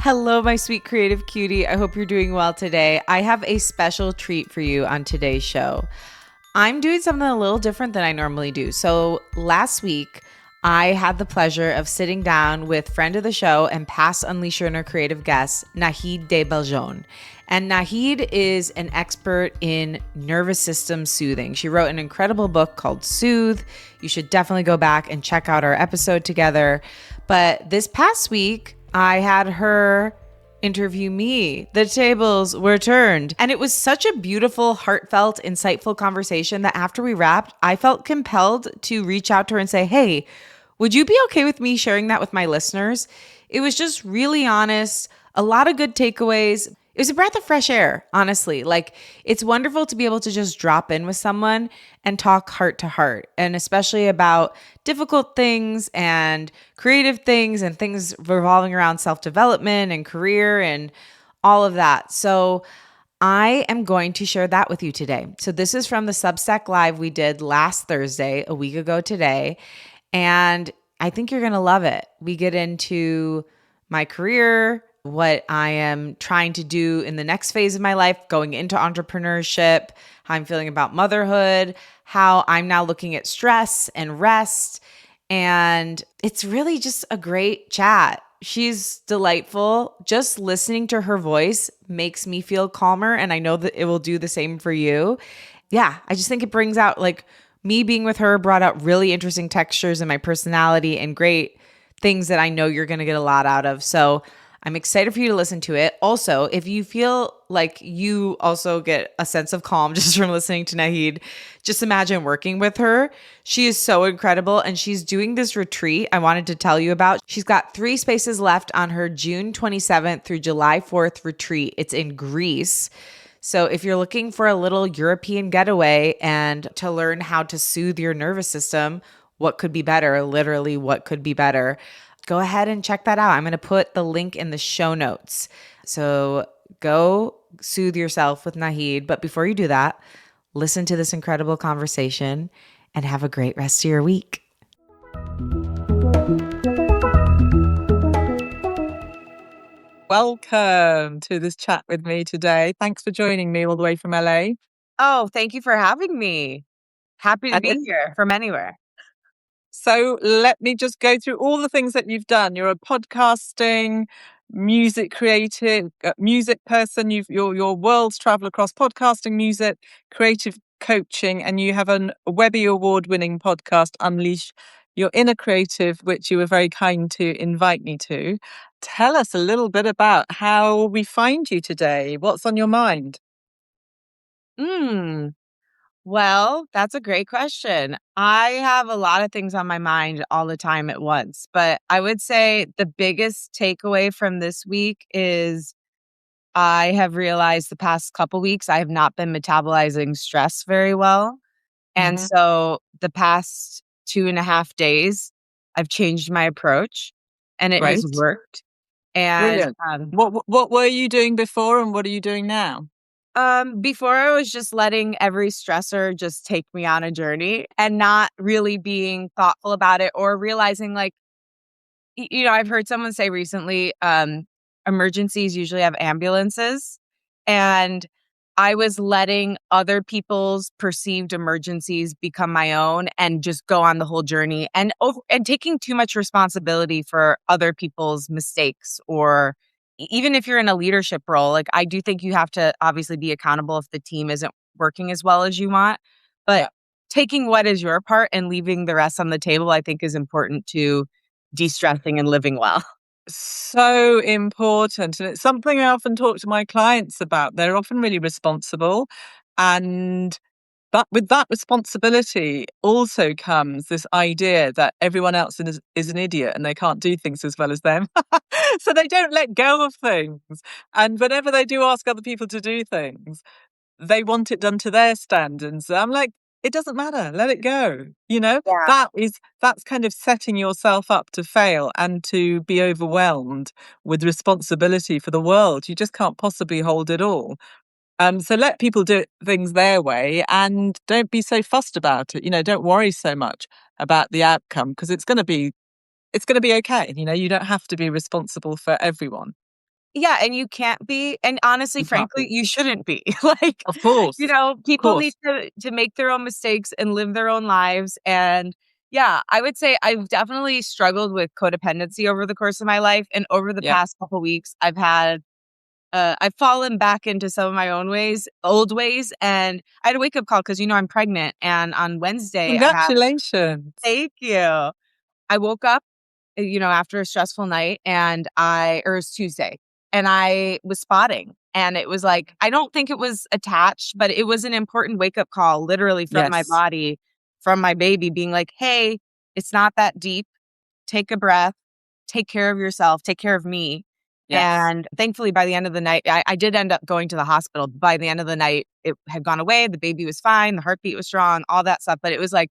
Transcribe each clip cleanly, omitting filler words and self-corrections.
Hello, my sweet creative cutie. I hope you're doing well today. I have a special treat for you on today's show. I'm doing something a little different than I normally do. So, last week, I had the pleasure of sitting down with friend of the show and past Unleash Your Inner Creative guest, Nahid de Belgeonne. And Nahid is an expert in nervous system soothing. She wrote an incredible book called Soothe. You should definitely go back and check out our episode together. But this past week, I had her interview me. The tables were turned. And it was such a beautiful, heartfelt, insightful conversation that after we wrapped, I felt compelled to reach out to her and say, hey, would you be okay with me sharing that with my listeners? It was just really honest, a lot of good takeaways. It was a breath of fresh air, honestly. Like, it's wonderful to be able to just drop in with someone and talk heart to heart, and especially about difficult things and creative things and things revolving around self-development and career and all of that. So I am going to share that with you today. So this is from the Substack Live we did last Thursday, a week ago today, and I think you're going to love it. We get into my career, what I am trying to do in the next phase of my life, going into entrepreneurship, how I'm feeling about motherhood, how I'm now looking at stress and rest. And it's really just a great chat. She's delightful. Just listening to her voice makes me feel calmer. And I know that it will do the same for you. Yeah, I just think it brings out, like, me being with her brought out really interesting textures in my personality and great things that I know you're going to get a lot out of. So I'm excited for you to listen to it. Also, if you feel like you also get a sense of calm just from listening to Nahid, just imagine working with her. She is so incredible, and she's doing this retreat I wanted to tell you about. She's got 3 spaces left on her June 27th through July 4th retreat. It's in Greece. So if you're looking for a little European getaway and to learn how to soothe your nervous system, what could be better? Literally, what could be better? Go ahead and check that out. I'm going to put the link in the show notes. So go soothe yourself with Nahid. But before you do that, listen to this incredible conversation and have a great rest of your week. Welcome to this chat with me today. Thanks for joining me all the way from LA. Oh, thank you for having me. Happy to be here from anywhere. So let me just go through all the things that you've done. You're a podcasting, music creative, music person. Your worlds travel across podcasting, music, creative coaching, and you have a Webby Award-winning podcast, Unleash Your Inner Creative, which you were very kind to invite me to. Tell us a little bit about how we find you today. What's on your mind? Well, that's a great question. I have a lot of things on my mind all the time at once, but I would say the biggest takeaway from this week is I have realized the past couple weeks I have not been metabolizing stress very well. And Mhm. so the past 2.5 days, I've changed my approach and it has Great. worked. And Brilliant. What were you doing before and what are you doing now? Before I was just letting every stressor just take me on a journey and not really being thoughtful about it or realizing, like, I've heard someone say recently, emergencies usually have ambulances. And I was letting other people's perceived emergencies become my own and just go on the whole journey and taking too much responsibility for other people's mistakes or even if you're in a leadership role. Like, I do think you have to obviously be accountable if the team isn't working as well as you want, but Yeah. taking what is your part and leaving the rest on the table, I think, is important to de-stressing and living well. So important. And it's something I often talk to my clients about. They're often really responsible. And but with that responsibility also comes this idea that everyone else is an idiot and they can't do things as well as them. So they don't let go of things. And whenever they do ask other people to do things, they want it done to their standards. I'm like, it doesn't matter. Let it go. Yeah. That's kind of setting yourself up to fail and to be overwhelmed with responsibility for the world. You just can't possibly hold it all. So let people do things their way and don't be so fussed about it. Don't worry so much about the outcome because it's going to be okay. You don't have to be responsible for everyone. Yeah, and you can't be, and honestly, You can't frankly, be. you shouldn't be. Like, Of course. Of people need course. to make their own mistakes and live their own lives, and yeah, I would say I've definitely struggled with codependency over the course of my life, and over the Yeah. past couple weeks, I've fallen back into some of my own ways, old ways, and I had a wake-up call because I'm pregnant, and on Wednesday, I had Congratulations. thank you. I woke up after a stressful night or it was Tuesday and I was spotting and it was like, I don't think it was attached, but it was an important wake up call, literally from my Yes. body, from my baby being like, hey, it's not that deep. Take a breath, take care of yourself, take care of me. Yes. And thankfully, by the end of the night, I did end up going to the hospital. By the end of the night, it had gone away. The baby was fine. The heartbeat was strong, all that stuff. But it was like,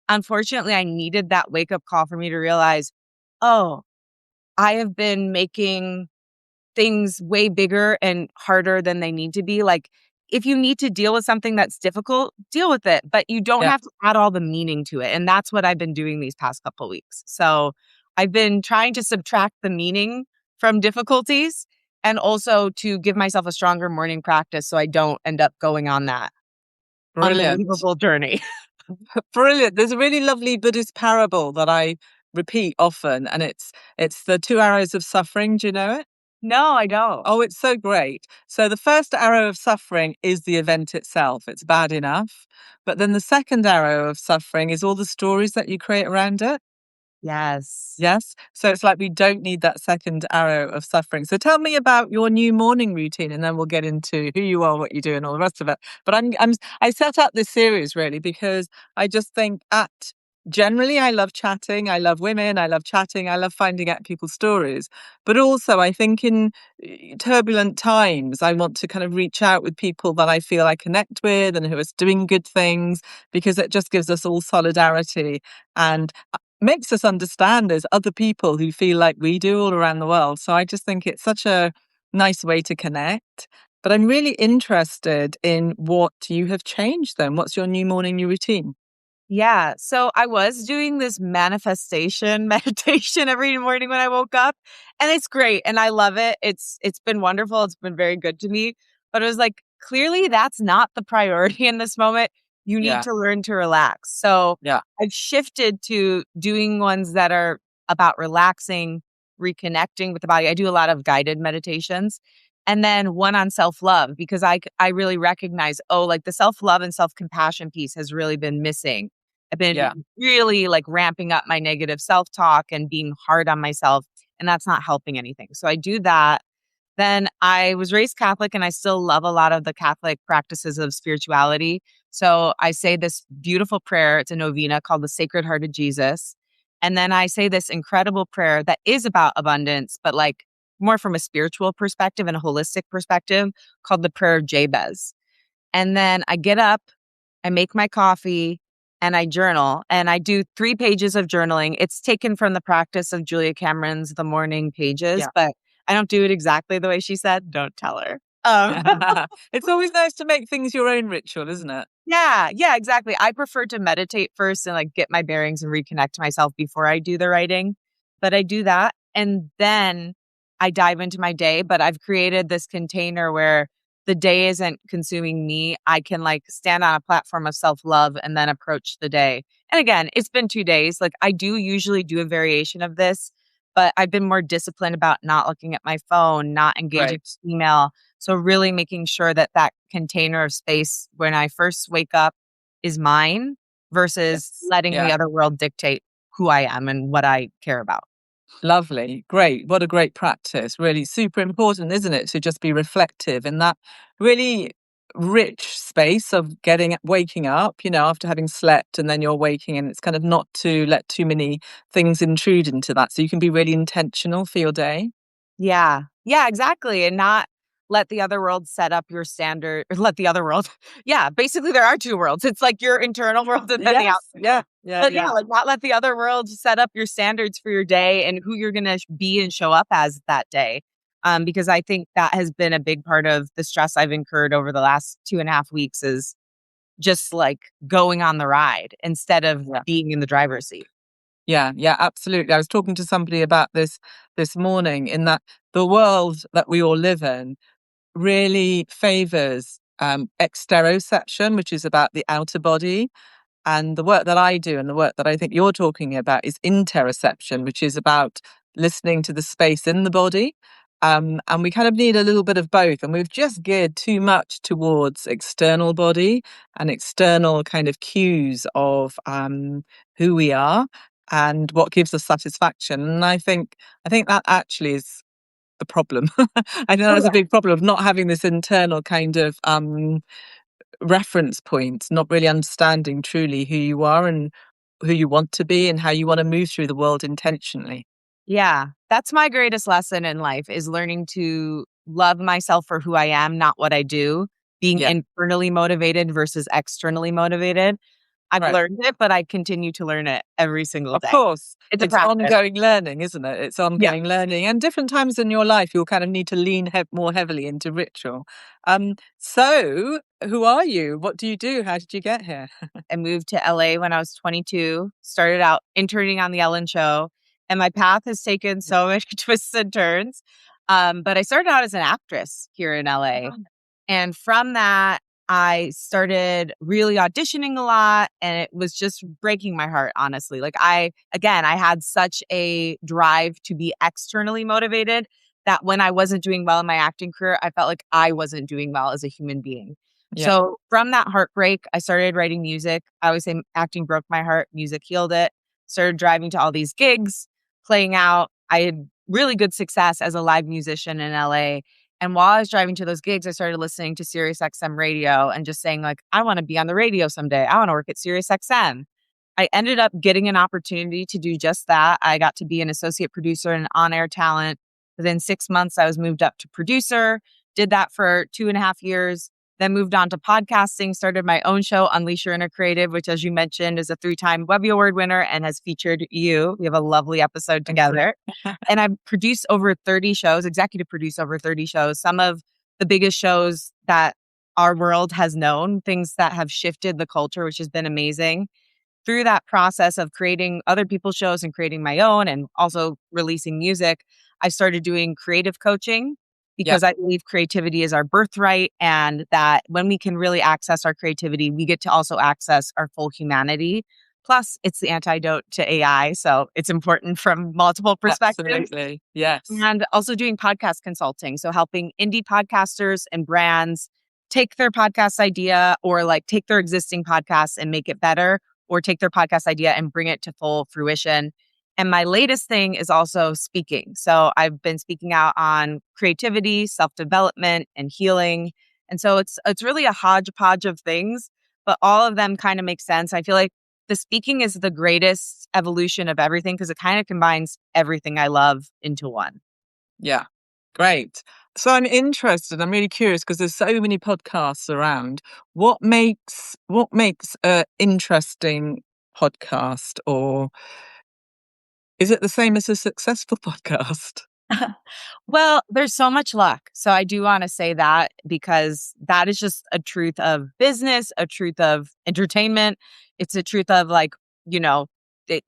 unfortunately, I needed that wake up call for me to realize, oh, I have been making things way bigger and harder than they need to be. Like, if you need to deal with something that's difficult, deal with it, but you don't Yeah. have to add all the meaning to it. And that's what I've been doing these past couple weeks. So I've been trying to subtract the meaning from difficulties and also to give myself a stronger morning practice so I don't end up going on that Brilliant. unbelievable journey. Brilliant. There's a really lovely Buddhist parable that I repeat often, and it's the 2 arrows of suffering. Do you know it? No, I don't. Oh, it's so great. So the first arrow of suffering is the event itself. It's bad enough. But then the second arrow of suffering is all the stories that you create around it. Yes. Yes. So it's like we don't need that second arrow of suffering. So tell me about your new morning routine and then we'll get into who you are, what you do and all the rest of it. But I set up this series really because I just think generally I love chatting, I love women, I love chatting, I love finding out people's stories. But also I think in turbulent times I want to kind of reach out with people that I feel I connect with and who are doing good things because it just gives us all solidarity and makes us understand there's other people who feel like we do all around the world. So I just think it's such a nice way to connect. But I'm really interested in what you have changed then. What's your new morning, new routine? Yeah. So I was doing this manifestation meditation every morning when I woke up, and it's great and I love it. It's been wonderful. It's been very good to me. But it was like, clearly that's not the priority in this moment. You need Yeah, to learn to relax. So yeah, I've shifted to doing ones that are about relaxing, reconnecting with the body. I do a lot of guided meditations. And then one on self-love because I really recognize, oh, like the self-love and self-compassion piece has really been missing. I've yeah. been really like ramping up my negative self-talk and being hard on myself, and that's not helping anything. So I do that. Then I was raised Catholic and I still love a lot of the Catholic practices of spirituality. So I say this beautiful prayer. It's a novena called the Sacred Heart of Jesus. And then I say this incredible prayer that is about abundance, but like more from a spiritual perspective and a holistic perspective called the prayer of Jabez. And then I get up, I make my coffee, and I journal. And I do 3 pages of journaling. It's taken from the practice of Julia Cameron's The Morning Pages, Yeah. but I don't do it exactly the way she said. Don't tell her. It's always nice to make things your own ritual, isn't it? Yeah, exactly. I prefer to meditate first and like get my bearings and reconnect to myself before I do the writing. But I do that and then I dive into my day. But I've created this container where the day isn't consuming me. I can like stand on a platform of self love and then approach the day. And again, it's been 2 days. Like I do usually do a variation of this, but I've been more disciplined about not looking at my phone, not engaging Great. with email. So really making sure that that container of space when I first wake up is mine versus Yes. letting the Yeah. other world dictate who I am and what I care about. Lovely. Great. What a great practice. Really super important, isn't it? To just be reflective in that really rich space of waking up, after having slept and then you're waking and it's kind of not to let too many things intrude into that. So you can be really intentional for your day. Yeah. Yeah, exactly. And not let the other world set up your standard or let the other world. Yeah, basically there are two worlds. It's like your internal world and then the Yes. outside. Yeah. Yeah. But yeah, Yeah. like not let the other world set up your standards for your day and who you're gonna be and show up as that day. Because I think that has been a big part of the stress I've incurred over the last 2.5 weeks is just like going on the ride instead of Yeah. being in the driver's seat. Yeah, yeah, absolutely. I was talking to somebody about this morning in that the world that we all live in really favors exteroception, which is about the outer body. And the work that I do and the work that I think you're talking about is interoception, which is about listening to the space in the body. And we kind of need a little bit of both. And we've just geared too much towards external body and external kind of cues of who we are and what gives us satisfaction. And I think that actually is the problem. I know Oh, that's a yeah. big problem of not having this internal kind of reference point, not really understanding truly who you are and who you want to be and how you want to move through the world intentionally. Yeah, that's my greatest lesson in life is learning to love myself for who I am, not what I do, being Yeah, internally motivated versus externally motivated. I've right. learned it, but I continue to learn it every single Of day. course, It's a it's practice. ongoing learning, isn't it? It's Yeah. ongoing learning, and different times in your life, you'll kind of need to lean more heavily into ritual. So who are you? What do you do? How did you get here? I moved to LA when I was 22, started out interning on the Ellen show, and my path has taken so many twists and turns. But I started out as an actress here in LA. And from that, I started really auditioning a lot, and it was just breaking my heart, honestly. Like, I had such a drive to be externally motivated that when I wasn't doing well in my acting career, I felt like I wasn't doing well as a human being. Yeah, So from that heartbreak, I started writing music. I always say acting broke my heart, music healed it. Started driving to all these gigs, playing out. I had really good success as a live musician in LA. And while I was driving to those gigs, I started listening to Sirius XM radio and just saying, like, I want to be on the radio someday. I want to work at Sirius XM. I ended up getting an opportunity to do just that. I got to be an associate producer and on-air talent. Within 6 months, I was moved up to producer, did that for 2.5 years, then moved on to podcasting, started my own show, Unleash Your Inner Creative, which, as you mentioned, is a 3-time Webby Award winner and has featured you. We have a lovely episode excellent. together. And I've produced over 30 shows, executive produced over 30 shows, some of the biggest shows that our world has known, things that have shifted the culture, which has been amazing. Through that process of creating other people's shows and creating my own and also releasing music, I started doing creative coaching Yeah, because I believe creativity is our birthright and that when we can really access our creativity, we get to also access our full humanity. Plus, it's the antidote to AI. So it's important from multiple perspectives. absolutely. Yes. And also doing podcast consulting. So helping indie podcasters and brands take their podcast idea or like take their existing podcast and make it better, or take their podcast idea and bring it to full fruition. And my latest thing is also speaking. So I've been speaking out on creativity, self-development, and healing. And so it's really a hodgepodge of things, but all of them kind of make sense. I feel like the speaking is the greatest evolution of everything because it kind of combines everything I love into one. Yeah. Great. So I'm interested. I'm really curious because there's so many podcasts around. What makes a interesting podcast, or is it the same as a successful podcast? Well, there's so much luck. So I do want to say that because that is just a truth of business, a truth of entertainment. It's a truth of like, you know,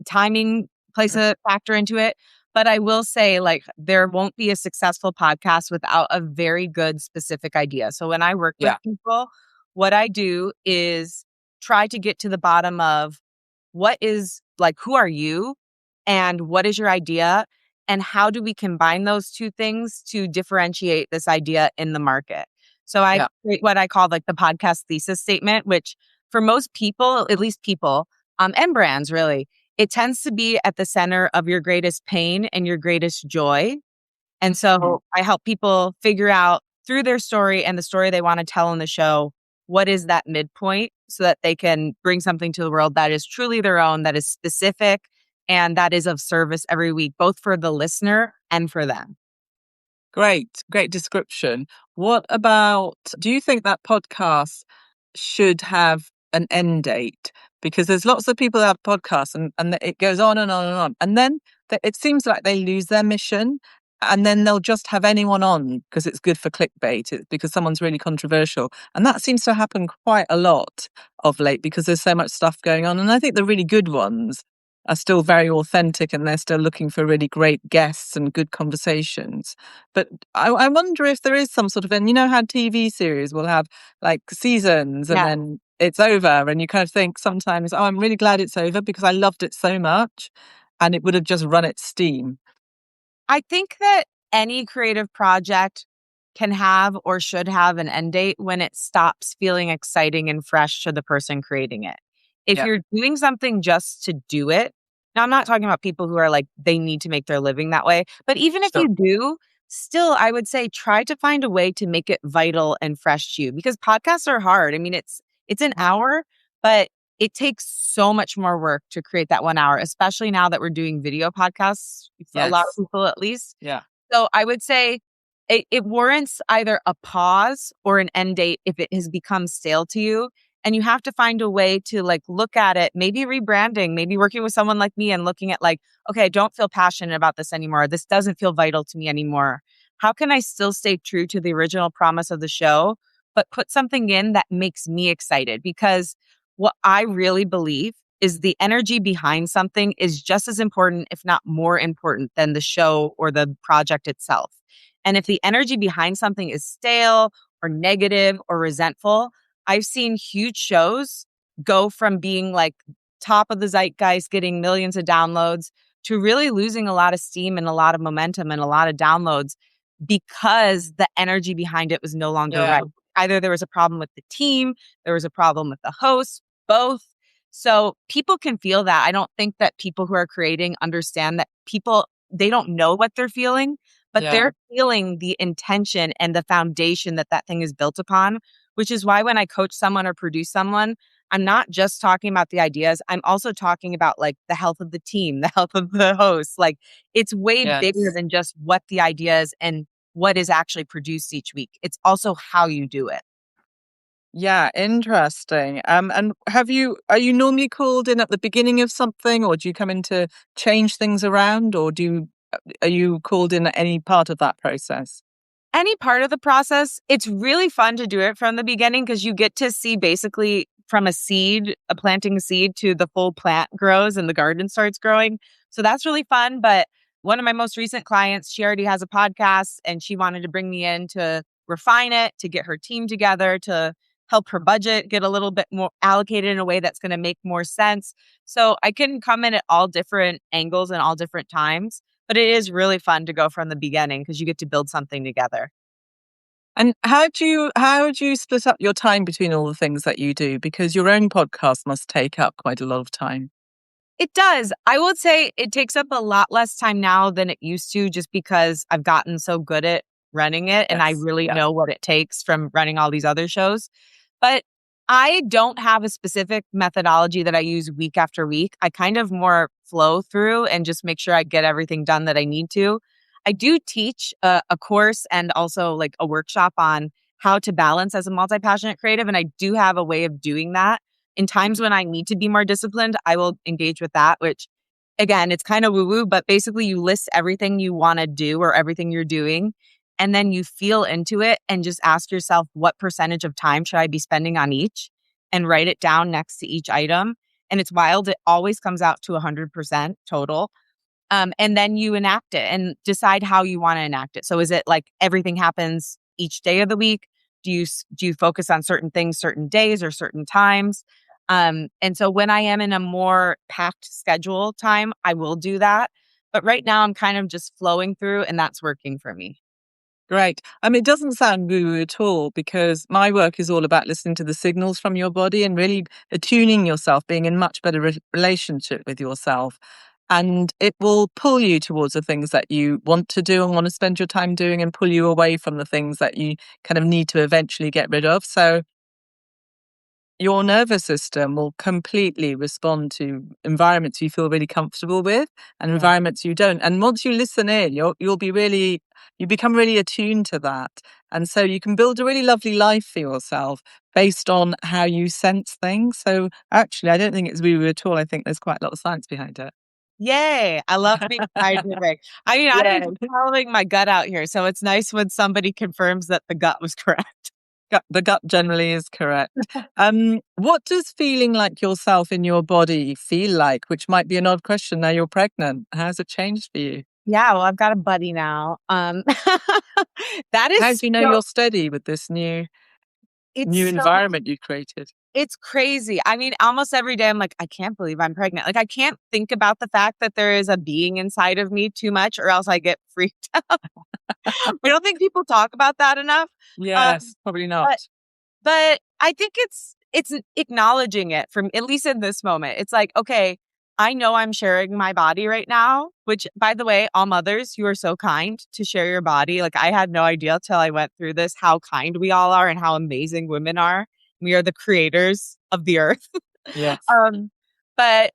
timing plays a factor into it. But I will say, like, there won't be a successful podcast without a very good specific idea. So when I work with Yeah, people, what I do is try to get to the bottom of what is like, who are you and what is your idea? And how do we combine those two things to differentiate this idea in the market? So I yeah, create what I call like the podcast thesis statement, which for most people, at least people, and brands really, it tends to be at the center of your greatest pain and your greatest joy. And Mhm. so I help people figure out through their story and the story they want to tell in the show, what is that midpoint so that they can bring something to the world that is truly their own, that is specific, and that is of service every week, both for the listener and for them. Great description. What about, do you think that podcast should have an end date? Because there's lots of people that have podcasts and it goes on and on and on. And then it seems like they lose their mission and then they'll just have anyone on because it's good for clickbait, because someone's really controversial. And that seems to happen quite a lot of late because there's so much stuff going on. And I think the really good ones are still very authentic and they're still looking for really great guests and good conversations. But I wonder if there is some sort of, and you know how TV series will have like seasons and Yeah. then it's over, and you kind of think sometimes, oh, I'm really glad it's over because I loved it so much and it would have just run its steam. I think that any creative project can have or should have an end date when it stops feeling exciting and fresh to the person creating it. If Yeah, you're doing something just to do it, now I'm not talking about people who are like, they need to make their living that way, but even if sure. you do, still, I would say try to find a way to make it vital and fresh to you because podcasts are hard. I mean, it's an hour, but it takes so much more work to create that 1 hour, especially now that we're doing video podcasts, for a lot of Yes. people at least. Yeah. So I would say it warrants either a pause or an end date if it has become stale to you. And you have to find a way to like look at it, maybe rebranding, maybe working with someone like me and looking at like, okay, I don't feel passionate about this anymore. This doesn't feel vital to me anymore. How can I still stay true to the original promise of the show, but put something in that makes me excited? Because what I really believe is the energy behind something is just as important, if not more important, than the show or the project itself. And if the energy behind something is stale or negative or resentful, I've seen huge shows go from being like top of the zeitgeist, getting millions of downloads, to really losing a lot of steam and a lot of momentum and a lot of downloads because the energy behind it was no longer Yeah. right. Either there was a problem with the team, there was a problem with the host, both. So people can feel that. I don't think that people who are creating understand that people, they don't know what they're feeling, but Yeah. they're feeling the intention and the foundation that that thing is built upon, which is why when I coach someone or produce someone, I'm not just talking about the ideas. I'm also talking about like the health of the team, the health of the host. Like it's way bigger Yes. than just what the idea is and what is actually produced each week. It's also how you do it. Yeah, interesting. And are you normally called in at the beginning of something, or do you come in to change things around, or are you called in at any part of that process? Any part of the process, it's really fun to do it from the beginning because you get to see basically from a seed, a planting a seed to the full plant grows and the garden starts growing. So that's really fun. But one of my most recent clients, she already has a podcast and she wanted to bring me in to refine it, to get her team together, to help her budget get a little bit more allocated in a way that's going to make more sense. So I can come in at all different angles and all different times. But it is really fun to go from the beginning because you get to build something together. And how do you split up your time between all the things that you do? Because your own podcast must take up quite a lot of time. It does. I would say it takes up a lot less time now than it used to just because I've gotten so good at running it and I Yes. really Yeah. know what it takes from running all these other shows. But I don't have a specific methodology that I use week after week. I kind of more flow through and just make sure I get everything done that I need to. I do teach a course and also like a workshop on how to balance as a multi passionate creative. And I do have a way of doing that. In times when I need to be more disciplined, I will engage with that, which again, it's kind of woo woo, but basically you list everything you want to do or everything you're doing. And then you feel into it and just ask yourself, what percentage of time should I be spending on each? And write it down next to each item. And it's wild. It always comes out to 100% total. And then you enact it and decide how you want to enact it. So is it like everything happens each day of the week? Do you focus on certain things, certain days or certain times? And so when I am in a more packed schedule time, I will do that. But right now I'm kind of just flowing through and that's working for me. Great. I mean, it doesn't sound woo-woo at all because my work is all about listening to the signals from your body and really attuning yourself, being in much better relationship with yourself. And it will pull you towards the things that you want to do and want to spend your time doing and pull you away from the things that you kind of need to eventually get rid of. So your nervous system will completely respond to environments you feel really comfortable with and Yeah. environments you don't. And once you listen in, you become really attuned to that. And so you can build a really lovely life for yourself based on how you sense things. So actually, I don't think it's woo-woo at all. I think there's quite a lot of science behind it. Yay. I love being scientific. I mean, I'm Yeah. just following my gut out here. So it's nice when somebody confirms that the gut was correct. The gut generally is correct. What does feeling like yourself in your body feel like? Which might be an odd question now you're pregnant. How's it changed for you? Yeah, well, I've got a buddy now. That How is do you know so you're steady with this new it's so environment you created? it's crazy. I mean, almost every day I'm like, I can't believe I'm pregnant. Like I can't think about the fact that there is a being inside of me too much or else I get freaked out. I don't think people talk about that enough. Um, Yes, probably not. but But I think it's acknowledging it from at least in this moment. It's like, okay, I know I'm sharing my body right now, which by the way, all mothers, you are so kind to share your body. Like I had no idea till I went through this how kind we all are and how amazing women are. We are the creators of the earth. Yes. Um, but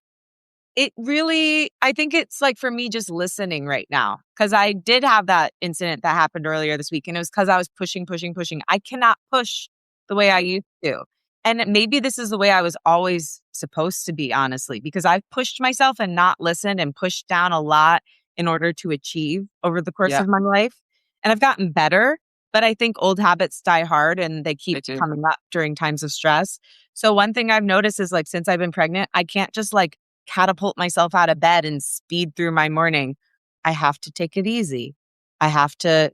it really I think it's, like, for me just listening right now, because I did have that incident that happened earlier this week, and it was because I was pushing, pushing, pushing. I cannot push the way I used to, and maybe this is the way I was always supposed to be, honestly, because I've pushed myself and not listened and pushed down a lot in order to achieve over the course Yeah, of my life, and I've gotten better, but I think old habits die hard, and they keep they do. coming up during times of stress. So one thing I've noticed is, like, since I've been pregnant, I can't just, like, catapult myself out of bed and speed through my morning. I have to take it easy. I have to,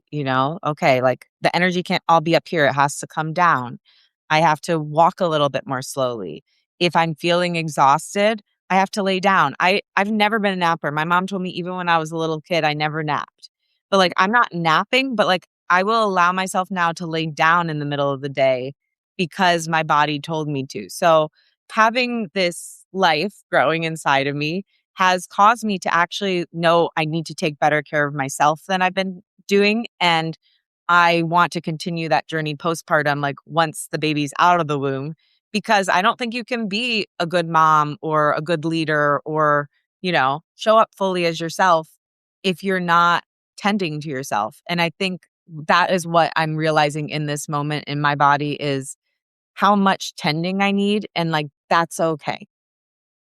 okay, like the energy can't all be up here. It has to come down. I have to walk a little bit more slowly. If I'm feeling exhausted, I have to lay down. I've never been a napper. My mom told me even when I was a little kid, I never napped. But like I'm not napping, but like I will allow myself now to lay down in the middle of the day because my body told me to. So having this life growing inside of me has caused me to actually know I need to take better care of myself than I've been doing. And I want to continue that journey postpartum, like once the baby's out of the womb, because I don't think you can be a good mom or a good leader or, show up fully as yourself if you're not tending to yourself. And I think that is what I'm realizing in this moment in my body is how much tending I need, and, like, that's okay.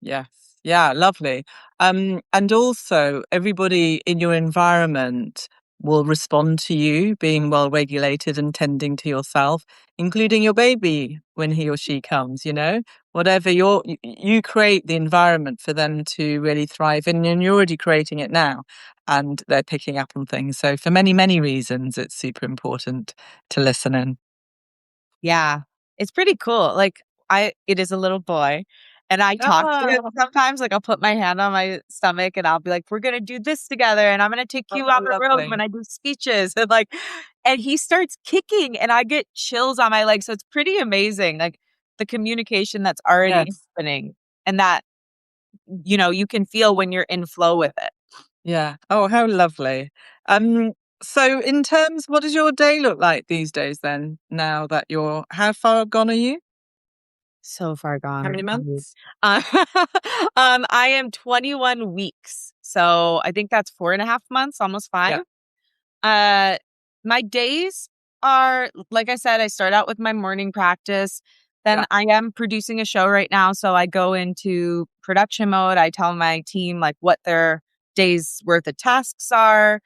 Yes. Yeah, lovely. And also everybody in your environment will respond to you being well regulated and tending to yourself, including your baby when he or she comes, you know? Whatever you create the environment for them to really thrive in, and you're already creating it now, and they're picking up on things. So for many, many reasons, it's super important to listen in. Yeah. It's pretty cool. Like, it is a little boy, and I talk to him Oh, sometimes, like, I'll put my hand on my stomach, and I'll be like, "We're gonna do this together, and I'm gonna take oh, you out the room when lovely. I do speeches," and he starts kicking, and I get chills on my legs, so it's pretty amazing, like, the communication that's already Yes. happening and that, you can feel when you're in flow with it. Yeah. Oh, how lovely. Um, so in terms, what does your day look like these days then, now that how far gone are you? So far How many gone. I mean, months? uh, I am 21 weeks, so I think that's 4.5 months, almost 5. Yeah. Uh, my days are like I said, I start out with my morning practice. Then Yeah. I am producing a show right now, so I go into production mode. I tell my team like what their day's worth of tasks are.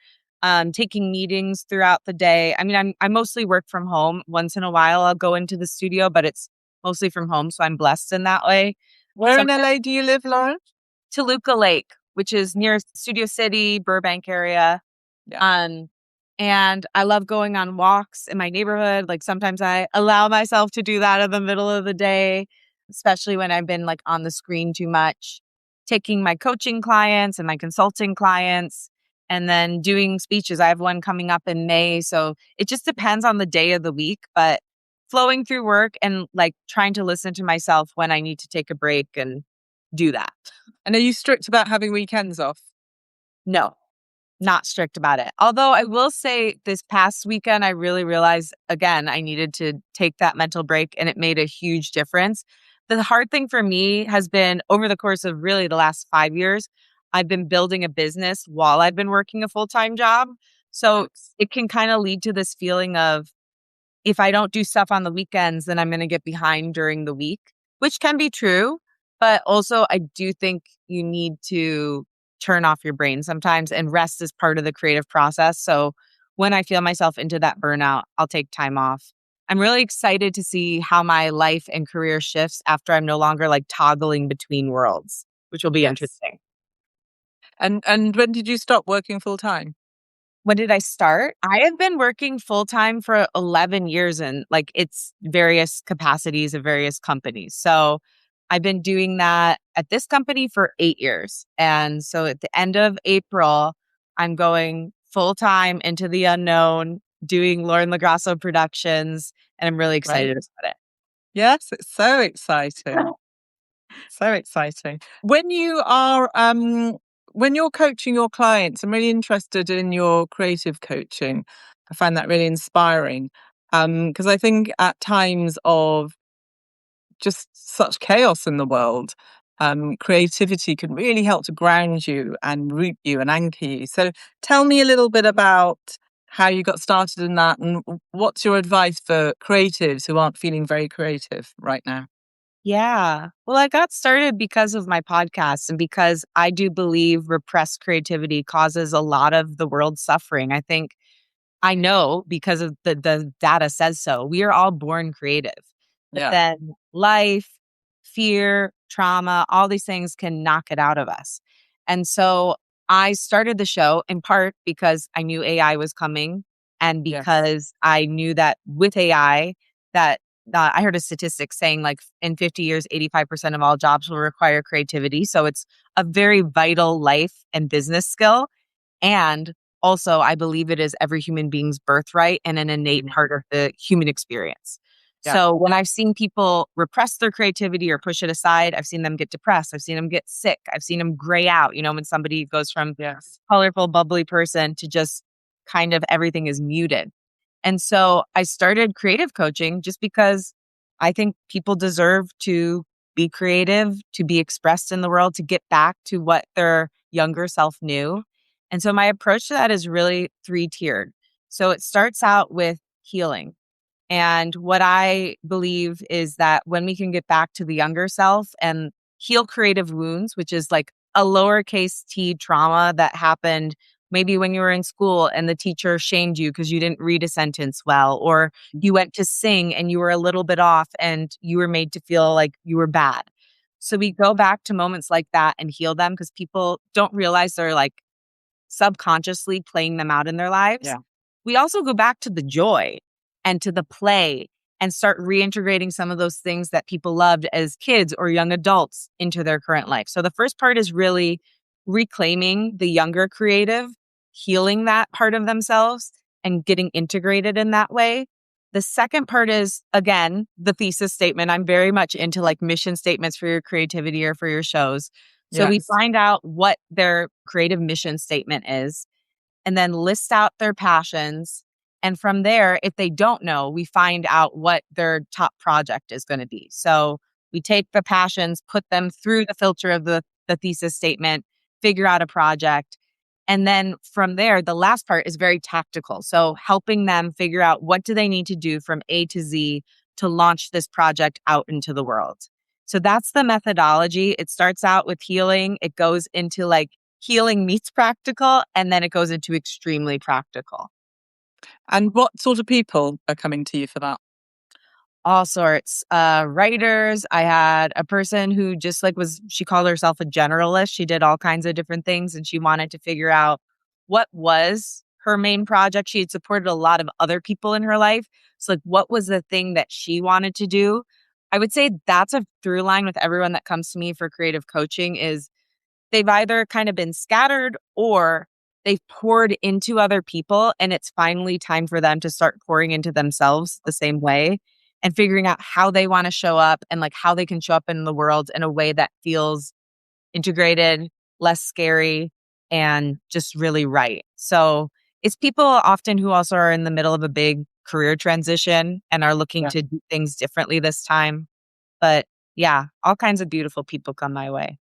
Taking meetings throughout the day. I mean, I mostly work from home. Once in a while, I'll go into the studio, but it's mostly from home, so I'm blessed in that way. Where in Sometimes LA do you live, Lauren? Toluca Lake, which is near Studio City, Burbank area. Yeah. Um, and I love going on walks in my neighborhood. Like sometimes I allow myself to do that in the middle of the day, especially when I've been like on the screen too much. Taking my coaching clients and my consulting clients and then doing speeches. I have one coming up in May. So it just depends on the day of the week, but flowing through work and like trying to listen to myself when I need to take a break and do that. And are you strict about having weekends off? No, not strict about it. Although I will say this past weekend, I really realized again, I needed to take that mental break and it made a huge difference. The hard thing for me has been over the course of really the last 5 years, I've been building a business while I've been working a full time job. So Yes. it can kind of lead to this feeling of if I don't do stuff on the weekends, then I'm going to get behind during the week, which can be true. But also, I do think you need to turn off your brain sometimes, and rest is part of the creative process. So when I feel myself into that burnout, I'll take time off. I'm really excited to see how my life and career shifts after I'm no longer like toggling between worlds, which will be Yes. interesting. And when did you stop working full time? When did I start? I have been working full time for 11 years in like its various capacities of various companies. So I've been doing that at this company for 8 years. And so at the end of April, I'm going full time into the unknown, doing Lauren Lagrasso productions, and I'm really Right. excited about it. Yes, it's so exciting. So exciting. When you're coaching your clients, I'm really interested in your creative coaching. I find that really inspiring. Because I think at times of just such chaos in the world, creativity can really help to ground you and root you and anchor you. So tell me a little bit about how you got started in that and what's your advice for creatives who aren't feeling very creative right now? Yeah. Well, I got started because of my podcast and because I do believe repressed creativity causes a lot of the world's suffering. I know because of the data says so. We are all born creative, but Yeah. then life, fear, trauma, all these things can knock it out of us. And so I started the show in part because I knew AI was coming and Yes. because I knew that with AI that I heard a statistic saying like in 50 years 85% of all jobs will require creativity. So it's a very vital life and business skill and also, I believe it is every human being's birthright and an innate Mhm. part of the human experience. Yeah. So when I've seen people repress their creativity or push it aside, I've seen them get depressed. I've seen them get sick. I've seen them gray out. You know, when somebody goes from Yes. colorful, bubbly person to just kind of everything is muted. And so I started creative coaching just because I think people deserve to be creative, to be expressed in the world, to get back to what their younger self knew. And so my approach to that is really three tiered. So it starts out with healing. And what I believe is that when we can get back to the younger self and heal creative wounds, which is like a lowercase t trauma that happened maybe when you were in school and the teacher shamed you because you didn't read a sentence well, or you went to sing and you were a little bit off and you were made to feel like you were bad. So we go back to moments like that and heal them because people don't realize they're like subconsciously playing them out in their lives. Yeah. We also go back to the joy and to the play and start reintegrating some of those things that people loved as kids or young adults into their current life. So the first part is really reclaiming the younger creative, healing that part of themselves and getting integrated in that way. The second part is, again, the thesis statement. I'm very much into like mission statements for your creativity or for your shows. So we Yes. find out what their creative mission statement is and then list out their passions. And from there, if they don't know, we find out what their top project is going to be. So we take the passions, put them through the filter of the thesis statement, figure out a project. And then from there, the last part is very tactical. So helping them figure out what do they need to do from A to Z to launch this project out into the world. So that's the methodology. It starts out with healing. It goes into like healing meets practical, and then it goes into extremely practical. And what sort of people are coming to you for that? All sorts. Writers. I had a person who just like she called herself a generalist. She did all kinds of different things and she wanted to figure out what was her main project. She had supported a lot of other people in her life. So, like, what was the thing that she wanted to do? I would say that's a through line with everyone that comes to me for creative coaching is they've either kind of been scattered or they've poured into other people and it's finally time for them to start pouring into themselves the same way and figuring out how they want to show up and like how they can show up in the world in a way that feels integrated, less scary, and just really right. So it's people often who also are in the middle of a big career transition and are looking Yeah. to do things differently this time. But yeah, all kinds of beautiful people come my way.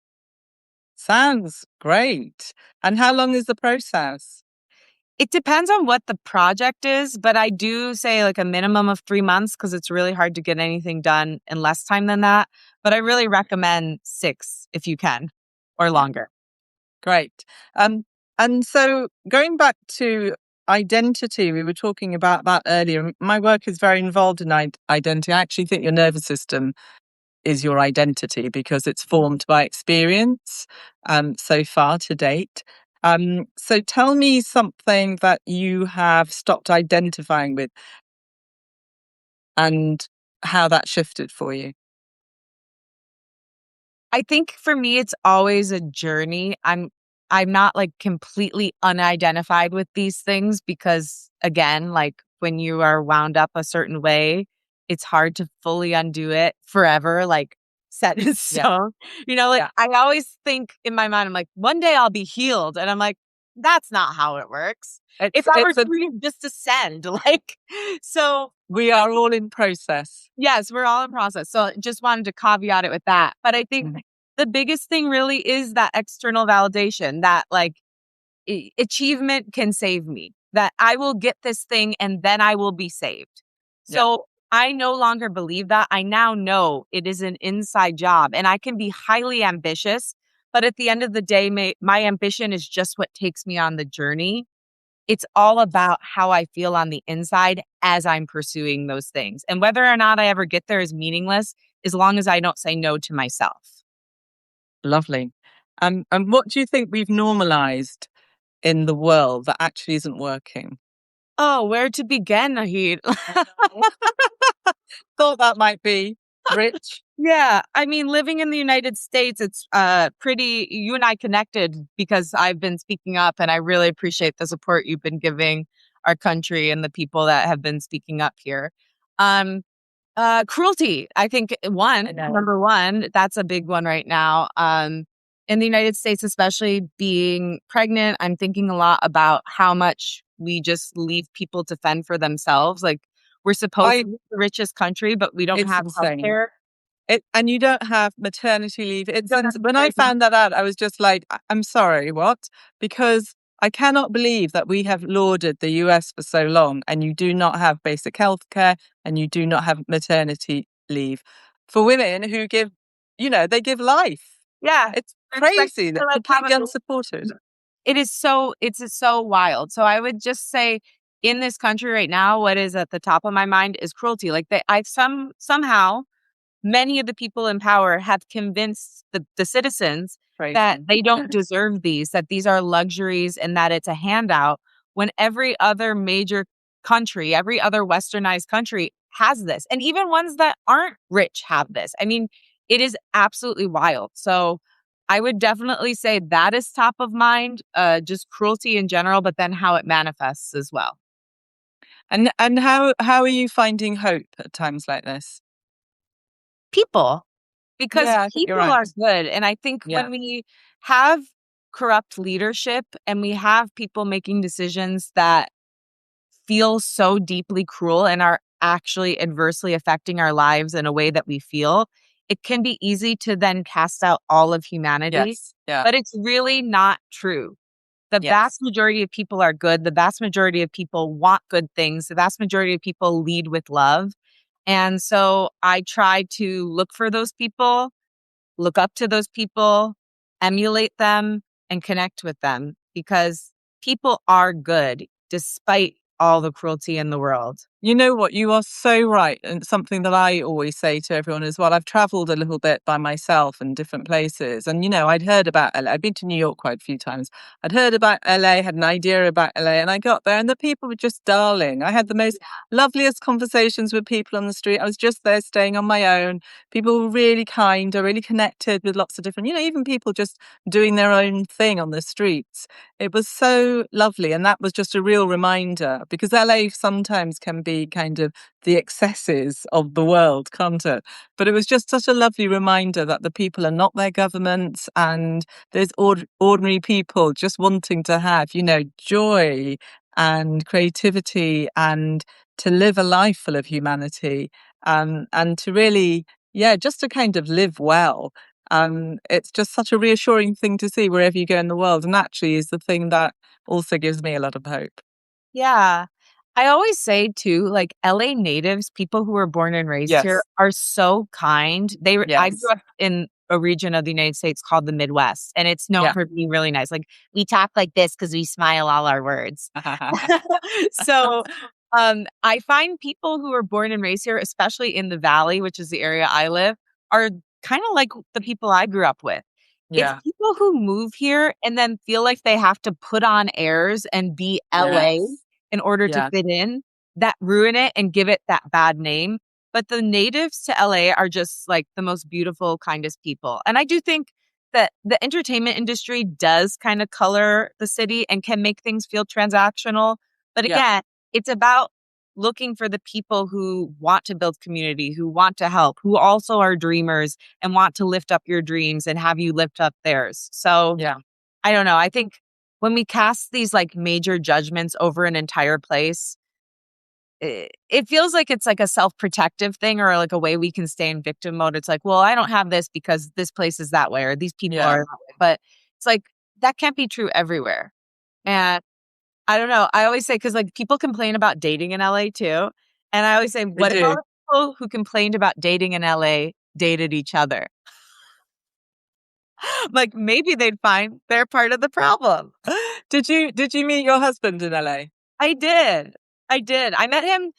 Sounds great. And how long is the process? It depends on what the project is, but I do say like a minimum of 3 months because it's really hard to get anything done in less time than that. But I really recommend 6 if you can or Yeah. longer. Great. Um, and so going back to identity, we were talking about that earlier. My work is very involved in identity. I actually think your nervous system is your identity because it's formed by experience so far to date. So tell me something that you have stopped identifying with and how that shifted for you. I think for me it's always a journey. I'm not like completely unidentified with these things because again, like when you are wound up a certain way, it's hard to fully undo it forever, like set in Yeah, stone. Like yeah. I always think in my mind, I'm like, one day I'll be healed. And I'm like, that's not how it works. If I were It's a to just ascend, like so We are all in process. yes, we're all in process. So just wanted to caveat it with that. But I think Mhm. the biggest thing really is that external validation that like achievement can save me, that I will get this thing and then I will be saved. Yeah. So I no longer believe that. I now know it is an inside job and I can be highly ambitious. But at the end of the day, my ambition is just what takes me on the journey. It's all about how I feel on the inside as I'm pursuing those things. And whether or not I ever get there is meaningless as long as I don't say no to myself. Lovely. And what do you think we've normalized in the world that actually isn't working? Oh, where to begin, Nahid? Thought that might be rich. Yeah, I mean, living in the United States, it's pretty. You and I connected because I've been speaking up, and I really appreciate the support you've been giving our country and the people that have been speaking up here. Um, Cruelty, I think number one, that's a big one right now. In the United States, especially being pregnant, I'm thinking a lot about how much we just leave people to fend for themselves. Like we're supposed I to be the richest country, but we don't It's have insane. healthcare. And you don't have maternity leave. We It's don't have when I found that out, I was just like, I'm sorry, what? Because I cannot believe that we have lauded the US for so long and you do not have basic health care and you do not have maternity leave for women who they give life. Yeah, It's we're expected crazy. to They're like have completely unsupported. it's so wild. So I would just say in this country right now, what is at the top of my mind is cruelty. Like somehow many of the people in power have convinced the citizens that Crazy. they don't deserve these, that these are luxuries and that it's a handout when every other major country, every other westernized country has this. And even ones that aren't rich have this. I mean, it is absolutely wild. So I would definitely say that is top of mind, just cruelty in general, but then how it manifests as well. And how are you finding hope at times like this? People, because Yeah, I think you're people right. are good. And I think Yeah. when we have corrupt leadership and we have people making decisions that feel so deeply cruel and are actually adversely affecting our lives in a way that we feel, it can be easy to then cast out all of humanity. Yes. Yeah. But it's really not true. The vast Yes. majority of people are good. The vast majority of people want good things. The vast majority of people lead with love. And so I try to look for those people, look up to those people, emulate them, and connect with them because people are good despite all the cruelty in the world. You know what? You are so right. And it's something that I always say to everyone as well. I've traveled a little bit by myself in different places. And, I'd heard about LA. I'd been to New York quite a few times. I'd heard about LA, had an idea about LA, and I got there and the people were just darling. I had the most loveliest conversations with people on the street. I was just there staying on my own. People were really kind, are really connected with lots of different, even people just doing their own thing on the streets. It was so lovely. And that was just a real reminder because LA sometimes can be kind of the excesses of the world, can't it? But it was just such a lovely reminder that the people are not their governments and there's ordinary people just wanting to have, joy and creativity and to live a life full of humanity and to really, yeah, just to kind of live well. It's just such a reassuring thing to see wherever you go in the world, and actually is the thing that also gives me a lot of hope. Yeah. I always say too, like LA natives, people who were born and raised here Yes, are so kind. I grew yes, up in a region of the United States called the Midwest, and it's known Yeah. for being really nice. Like we talk like this because we smile all our words. So I find people who are born and raised here, especially in the Valley, which is the area I live, are kind of like the people I grew up with. It's Yeah. people who move here and then feel like they have to put on airs and be LA Yes. in order to Yeah. fit in that ruin it and give it that bad name. But the natives to LA are just like the most beautiful, kindest people. And I do think that the entertainment industry does kind of color the city and can make things feel transactional. But Yeah. again, it's about looking for the people who want to build community, who want to help, who also are dreamers and want to lift up your dreams and have you lift up theirs. So Yeah. I don't know. I think when we cast these like major judgments over an entire place, it feels like it's like a self-protective thing or like a way we can stay in victim mode. It's like, well, I don't have this because this place is that way or these people are Yeah. that way. But it's like that can't be true everywhere. And I don't know. I always say because like people complain about dating in LA too. And I always say, They what if all do. the people who complained about dating in LA dated each other? Like maybe they'd find they're part of the problem. Did you meet your husband in LA? I did. I did. I met him,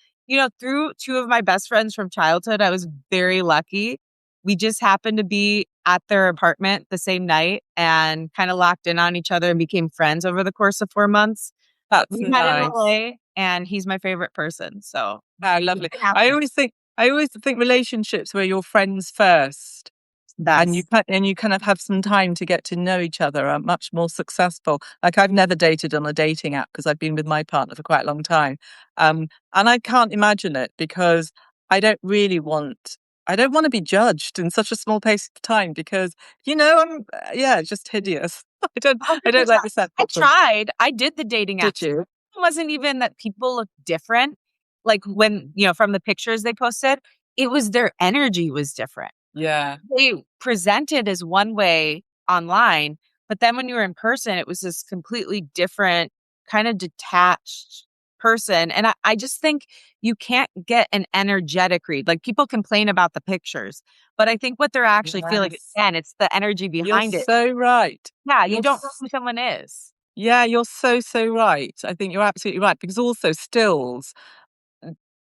through two of my best friends from childhood. I was very lucky. We just happened to be at their apartment the same night and kind of locked in on each other and became friends over the course of 4 months. That's We met in nice. LA and he's my favorite person. So How it lovely. I happened. always think I always think relationships where you're friends first and Best. you kind of have some time to get to know each other are much more successful. Like I've never dated on a dating app because I've been with my partner for quite a long time. And I can't imagine it because I don't really want I don't want to be judged in such a small pace of time because I'm yeah, it's just hideous. I don't 100%. like this I attitude. tried. I did the dating Did apps. you? It wasn't even that people looked different. Like when, from the pictures they posted, it was their energy was different. Yeah. They presented as one way online, but then when you were in person, it was this completely different, kind of detached person. And I just think you can't get an energetic read. Like people complain about the pictures, but I think what they're actually feeling, Yes. again, it's the energy You're behind it. so right. Yeah, you You're don't know who someone is. Yeah, you're so, so right. I think you're absolutely right because also stills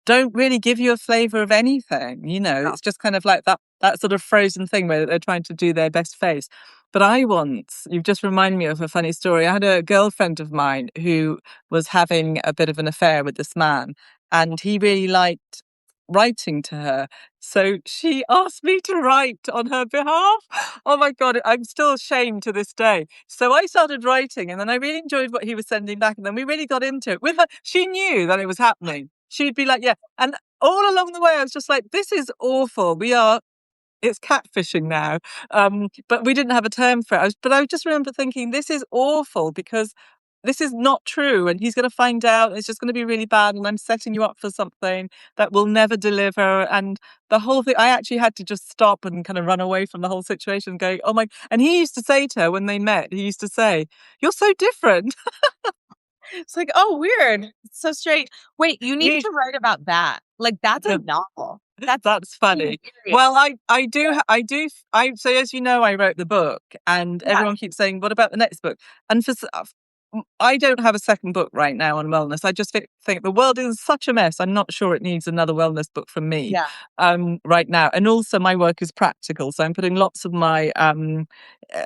don't really give you a flavor of anything. No. It's just kind of like that sort of frozen thing where they're trying to do their best face. But you've just reminded me of a funny story. I had a girlfriend of mine who was having a bit of an affair with this man, and he really liked writing to her. So she asked me to write on her behalf. Oh my God, I'm still ashamed to this day. So I started writing, and then I really enjoyed what he was sending back. And then we really got into it with her. She knew that it was happening. She'd be like, yeah. And all along the way, I was just like, this is awful. It's catfishing now. But we didn't have a term for it. But I just remember thinking, this is awful because this is not true. And he's going to find out. It's just going to be really bad. And I'm setting you up for something that will never deliver. And the whole thing, I actually had to just stop and kind of run away from the whole situation, going, oh my. And he used to say to her when they met, he used to say, you're so different. It's like, oh, weird. It's so strange. Wait, you need You, to write about that. Like, that's a novel. That's That's funny. hilarious. Well, so as you know, I wrote the book, and Yeah. everyone keeps saying, "What about the next book?" And I don't have a second book right now on wellness. I just think the world is such a mess. I'm not sure it needs another wellness book from me Yeah. right now. And also, my work is practical, so I'm putting lots of my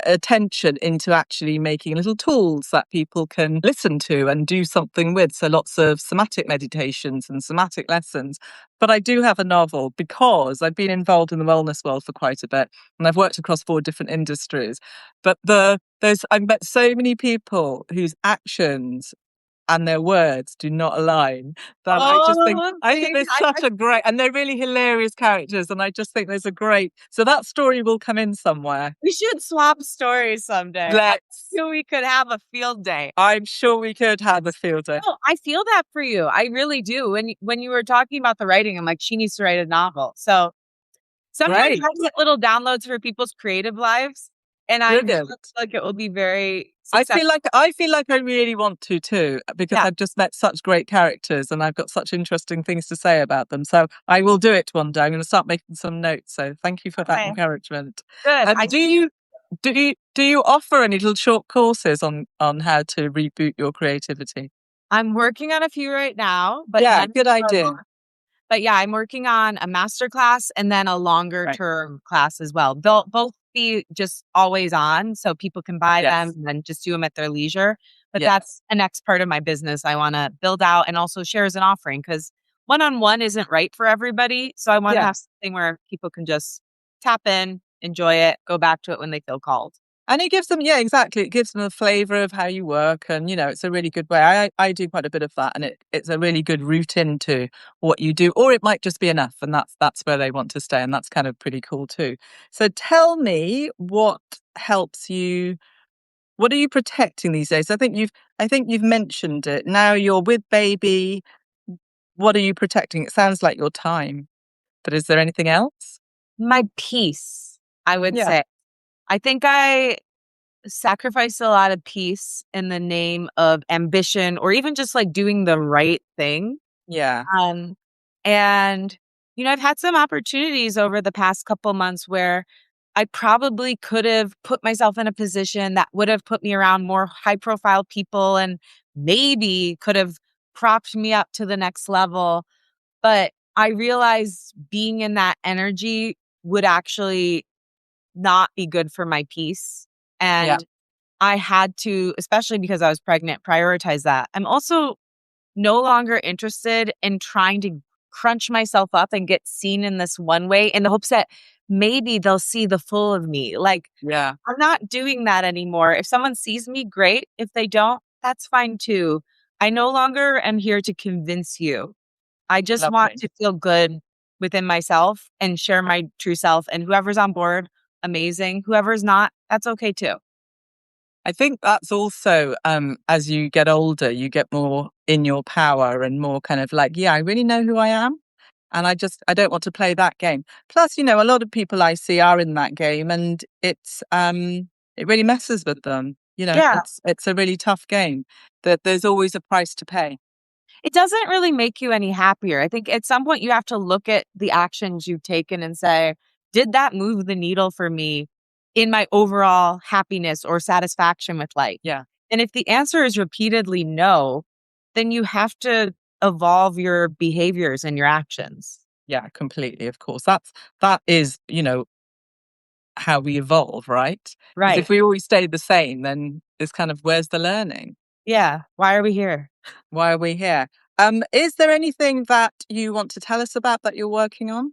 attention into actually making little tools that people can listen to and do something with. So lots of somatic meditations and somatic lessons. But I do have a novel because I've been involved in the wellness world for quite a bit, and I've worked across 4 different industries. But I've met so many people whose actions and their words do not align that Oh, I think see, there's such a great, and they're really hilarious characters, and I just think there's a great. So that story will come in somewhere. we should swap stories someday. I Let's. feel we could have a field day. I'm sure we could have a field day. No, I feel that for you. I really do. When you were talking about the writing, I'm like, she needs to write a novel. So sometimes Great. I get little downloads for people's creative lives. And I feel Brilliant. like it will be very I successful. feel like I really want to too, because I've just met such great characters and I've got such interesting things to say about them. So I will do it one day. I'm going to start making some notes. So thank you for that encouragement. Good. Do you offer any little short courses on how to reboot your creativity? I'm working on a few right now, but Yeah, none good are idea. long. But yeah, I'm working on a master class and then a longer Right. term class as well. They'll both be just always on, so people can buy them Yes. and then just do them at their leisure. But Yes. that's a next part of my business I want to build out and also share as an offering, because one-on-one isn't right for everybody. So I want to Yeah. have something where people can just tap in, enjoy it, go back to it when they feel called. And it gives them, yeah, exactly. It gives them a flavour of how you work. And, it's a really good way. I do quite a bit of that. And it's a really good route into what you do. Or it might just be enough. And that's where they want to stay. And that's kind of pretty cool too. So tell me what helps you. What are you protecting these days? I think you've mentioned it. Now you're with baby. What are you protecting? It sounds like your time. But is there anything else? My peace, I would Yeah. say. I think I sacrificed a lot of peace in the name of ambition or even just like doing the right thing. Yeah. Um, and, I've had some opportunities over the past couple months where I probably could have put myself in a position that would have put me around more high profile people and maybe could have propped me up to the next level. But I realized being in that energy would actually not be good for my peace. Yeah. And I had to, especially because I was pregnant, prioritize that. I'm also no longer interested in trying to crunch myself up and get seen in this one way in the hopes that maybe they'll see the full of me. Like, Yeah. I'm not doing that anymore. If someone sees me, great. If they don't, that's fine too. I no longer am here to convince you. I just want Lovely. to feel good within myself and share my true self. And whoever's on board, amazing. Whoever's not, that's okay too. I think that's also, as you get older, you get more in your power and more kind of like, yeah, I really know who I am. And I don't want to play that game. Plus, a lot of people I see are in that game and it really messes with them. Yeah. It's a really tough game that there's always a price to pay. It doesn't really make you any happier. I think at some point you have to look at the actions you've taken and say, did that move the needle for me in my overall happiness or satisfaction with life? Yeah. And if the answer is repeatedly no, then you have to evolve your behaviors and your actions. Yeah, completely. Of course. That is, how we evolve, right? Because if Right. we always stay the same, then it's kind of where's the learning? Yeah. Why are we here? Why are we here? Is there anything that you want to tell us about that you're working on?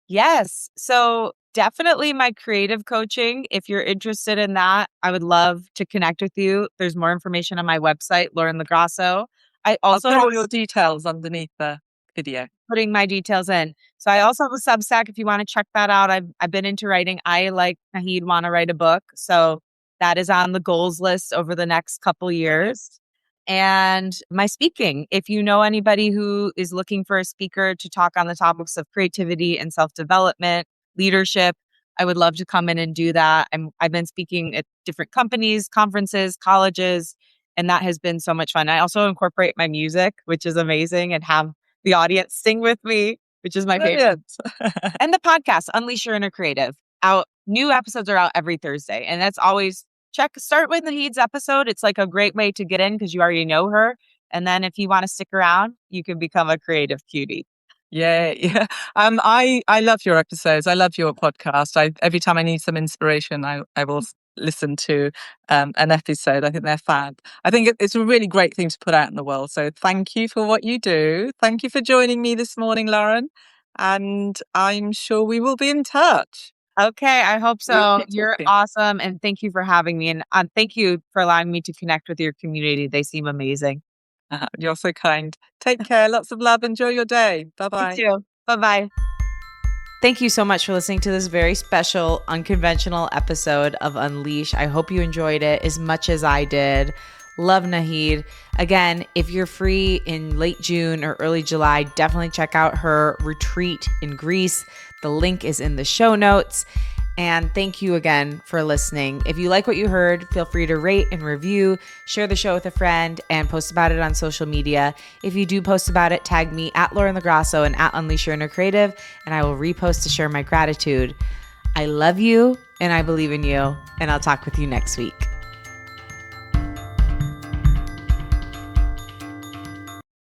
Yes. So definitely my creative coaching. If you're interested in that, I would love to connect with you. There's more information on my website, Lauren Lagrasso. I I'll also put have all your details underneath the video. putting my details in. So I also have a Substack if you want to check that out. I've been into writing. I like Nahid want to write a book. So that is on the goals list over the next couple years. And my speaking, if you know anybody who is looking for a speaker to talk on the topics of creativity and self-development, leadership, I would love to come in and do that. I've been speaking at different companies, conferences, colleges, and that has been so much fun. I also incorporate my music, which is amazing, and have the audience sing with me, which is my favorite. Brilliant. And the podcast, Unleash Your Inner Creative. Out new episodes are out every Thursday. And that's always start with the Heeds episode. It's like a great way to get in because you already know her. And then if you want to stick around, you can become a creative cutie. Yeah, yeah. I love your episodes. I love your podcast. Every time I need some inspiration, I will listen to an episode. I think they're fab. I think it's a really great thing to put out in the world. So thank you for what you do. Thank you for joining me this morning, Lauren. And I'm sure we will be in touch. Okay, I hope We'll so. keep You're talking. awesome. And thank you for having me. And thank you for allowing me to connect with your community. They seem amazing. You're so kind. Take care. Lots of love. Enjoy your day. Bye You bye. too. Bye bye. Thank you so much for listening to this very special, unconventional episode of Unleash. I hope you enjoyed it as much as I did. Love Nahid. Again, if you're free in late June or early July, definitely check out her retreat in Greece. The link is in the show notes. And thank you again for listening. If you like what you heard, feel free to rate and review, share the show with a friend, and post about it on social media. If you do post about it, tag me at Lauren LaGrasso and at Unleash Your Inner Creative, and I will repost to share my gratitude. I love you and I believe in you, and I'll talk with you next week.